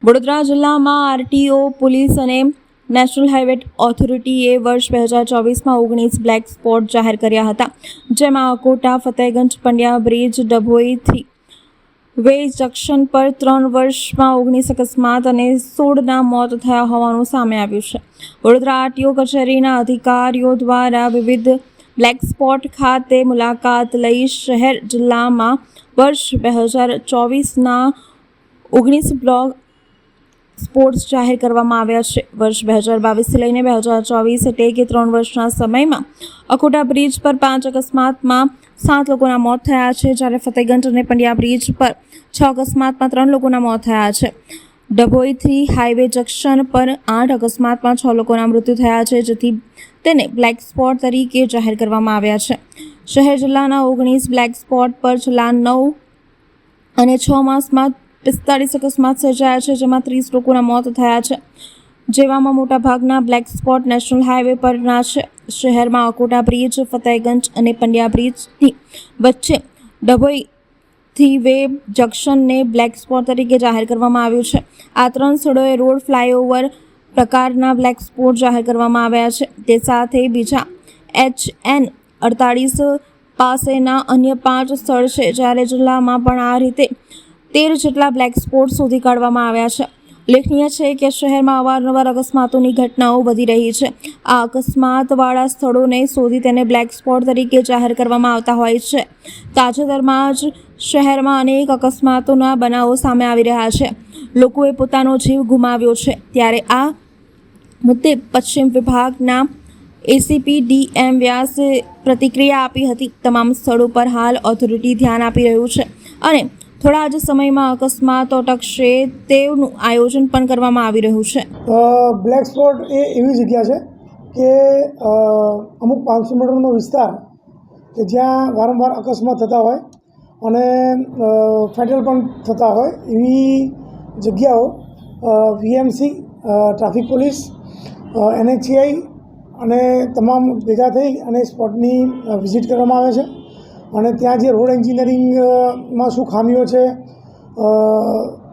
વડોદરા જિલ્લામાં RTO, police અને national highway ઓથોરિટીએ વર્ષ 2024માં 19 બ્લેક સ્પોટ જાહેર કર્યા હતા, જેમાં અકોટા, ફતેહગંજ, પંડ્યા બ્રિજ, ડભોઈથી વે જંકશન પર 3 વર્ષમાં 19 અકસ્માત અને 16ના મોત થયા હોવાનું સામે આવ્યું છે। વડોદરા આરટીઓ કચેરીના અધિકારીઓ દ્વારા વિવિધ બ્લેક સ્પોટ ખાતે મુલાકાત લઈ શહેર જિલ્લામાં વર્ષ 2024ના 19 બ્લેક સ્પોટ્સ જાહેર કરવામાં આવ્યા છે। વર્ષ 2022થી લઈને 2024 એટલે કે 3 વર્ષના સમયમાં અકોટા બ્રિજ પર 5 અકસ્માતમાં 7 લોકોના મોત થયા છે, જ્યારે ફતેહગંજ અને પંડ્યા બ્રિજ પર 6 અકસ્માતમાં 3 લોકોના મોત થયા છે। ડભોઈથી હાઈવે જંકશન પર 8 અકસ્માતમાં 6 લોકોના મૃત્યુ થયા છે, જેથી તેને બ્લેક સ્પોટ તરીકે જાહેર કરવામાં આવ્યા છે। શહેર જિલ્લાના 19 બ્લેક સ્પોટ પર છેલ્લા 9 અને 6 માસમાં 45 અકસ્માત સર્જાયા છે, જેમાં 30 લોકોના મોત થયા છે, જેવામાં મોટાભાગના બ્લેક સ્પોટ નેશનલ હાઈવે પરના છે। શહેરમાં અકોટા બ્રિજ, ફતેહગંજ અને પંડ્યા બ્રિજની વચ્ચે ડભોઈથી વે જંકશનને બ્લેક સ્પોટ તરીકે જાહેર કરવામાં આવ્યું છે। આ 3 સ્થળોએ રોડ ફ્લાયઓવર પ્રકારના બ્લેક સ્પોટ જાહેર કરવામાં આવ્યા છે। તે સાથે બીજા HN 48 પાસેના અન્ય 5 સ્થળ છે, જ્યારે જિલ્લામાં પણ આ રીતે 13 જેટલા બ્લેક સ્પોટ શોધી કાઢવામાં આવ્યા છે। ઉલ્લેખનીય છે કે શહેરમાં અવારનવાર અકસ્માતોની ઘટનાઓ વધી રહી છે। આ અકસ્માતવાળા સ્થળોને શોધી તેને બ્લેક સ્પોટ તરીકે જાહેર કરવામાં આવતા હોય છે। તાજેતરમાં જ શહેરમાં અનેક અકસ્માતોના બનાવો સામે આવી રહ્યા છે। લોકોએ પોતાનો જીવ ગુમાવ્યો છે, ત્યારે આ મુદ્દે પશ્ચિમ વિભાગના એસીપી DM વ્યાસે પ્રતિક્રિયા આપી હતી। તમામ સ્થળો પર હાલ ઓથોરિટી ધ્યાન આપી રહ્યું છે અને થોડા જ સમયમાં અકસ્માતો અટકશે તેવું આયોજન પણ કરવામાં આવી રહ્યું છે। બ્લેક સ્પોટ એ એવી જગ્યા છે કે અમુક 500 મીટરનો વિસ્તાર કે જ્યાં વારંવાર અકસ્માત થતા હોય અને ફેટલ પણ થતા હોય એવી જગ્યાઓ VMC, ટ્રાફિક પોલીસ, NHAI અને તમામ ભેગા થઈ અને સ્પોટની વિઝિટ કરવામાં આવે છે અને ત્યાં જે રોડ એન્જિનિયરિંગમાં શું ખામીઓ છે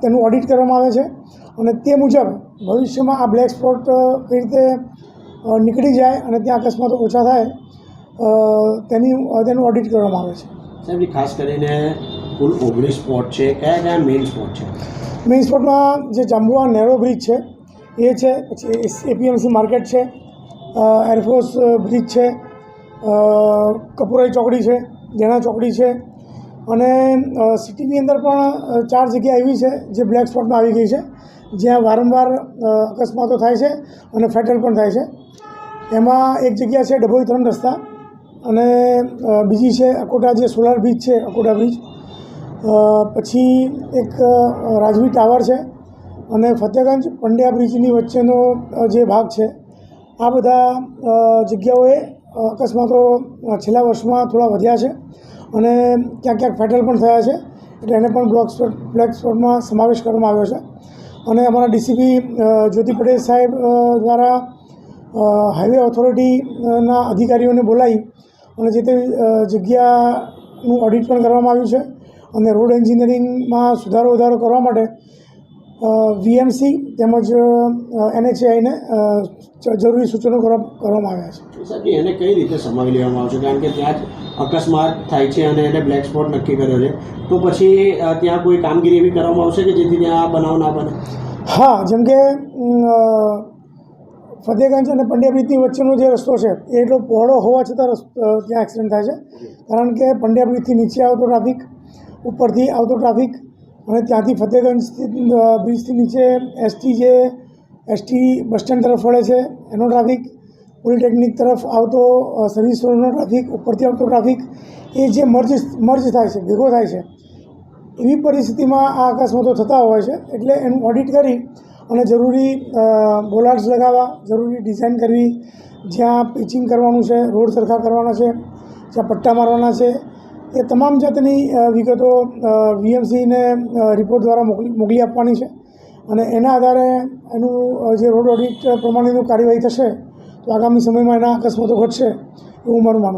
તેનું ઓડિટ કરવામાં આવે છે અને તે મુજબ ભવિષ્યમાં આ બ્લેક સ્પોટ કઈ રીતે નીકળી જાય અને ત્યાં અકસ્માતો ઓછા થાય તેનું ઓડિટ કરવામાં આવે છે। સાહેબ, ખાસ કરીને કુલ 19 સ્પોટ છે, કયા કયા મેઇન સ્પોટ છે? મેઇન સ્પોટમાં જે જાંબુઆ નેરો બ્રિજ છે એ છે, પછી APMC માર્કેટ છે, એરફોર્સ બ્રિજ છે, કપુરાઈ ચોકડી છે, જેણા ચોકડી છે અને સિટીની અંદર પણ 4 જગ્યા એવી છે જે બ્લેક સ્પોટમાં આવી ગઈ છે, જ્યાં વારંવાર અકસ્માતો થાય છે અને ફેટલ પણ થાય છે। એમાં એક જગ્યા છે ડભોઈ 3 રસ્તા અને બીજી છે અકોટા જે સોલાર બ્રિજ છે, અકોટા બ્રિજ, પછી એક રાજવી ટાવર છે અને ફતેહગંજ પંડ્યા બ્રિજની વચ્ચેનો જે ભાગ છે। આ બધા જગ્યાઓએ અકસ્માતો છેલ્લા વર્ષમાં થોડા વધ્યા છે અને ક્યાંક ક્યાંક ફેટલ પણ થયા છે, એટલે એને પણ બ્લેક સ્પોટમાં સમાવેશ કરવામાં આવ્યો છે અને અમારા ડીસીપી જ્યોતિ પટેલ સાહેબ દ્વારા હાઈવે ઓથોરિટીના અધિકારીઓને બોલાવી અને જે તે જગ્યાનું ઓડિટ પણ કરવામાં આવ્યું છે અને રોડ એન્જિનિયરિંગમાં સુધારો વધારો કરવા માટે VMC તેમજ NHAIને જરૂરી સૂચનો કરવામાં આવ્યા છે। સાહેબ, એને કઈ રીતે સમાવી લેવામાં આવશે? કારણ કે ત્યાં જ અકસ્માત થાય છે અને એને બ્લેક સ્પોટ નક્કી કર્યો છે, તો પછી ત્યાં કોઈ કામગીરી એવી કરવામાં આવશે કે જેથી ત્યાં બનાવ ના બને? હા, જેમ કે ફતેહગંજ અને પંડ્યા બ્રિજની વચ્ચેનો જે રસ્તો છે એ એટલો પહોળો હોવા છતાં ત્યાં એક્સિડન્ટ થાય છે, કારણ કે પંડ્યા બ્રિજથી નીચે આવતો ટ્રાફિક, ઉપરથી આવતો ટ્રાફિક અને ત્યાંથી ફતેહગંજ બ્રિજથી નીચે ST બસ સ્ટેન્ડ તરફ વળે છે એનો ટ્રાફિક, પોલિટેકનિક તરફ આવતો સર્વિસ રોડનો ટ્રાફિક, ઉપરથી આવતો ટ્રાફિક, એ જે મર્જ થાય છે, ભેગો થાય છે, એવી પરિસ્થિતિમાં આ અકસ્માતો થતા હોય છે। એટલે એનું ઓડિટ કરી અને જરૂરી બોલાર્ડ્સ લગાવવા, જરૂરી ડિઝાઇન કરવી, જ્યાં પિચિંગ કરવાનું છે, રોડ સરખા કરવાના છે, જ્યાં પટ્ટા મારવાના છે, એ તમામ જાતની વિગતો VMCને રિપોર્ટ દ્વારા મોકલી આપવાની છે અને એના આધારે એનું જે રોડ ઓડિટ પ્રમાણેનું કાર્યવાહી થશે તો આગામી સમયમાં એના અકસ્માતો ઘટશે એવું મારું માનવું છે।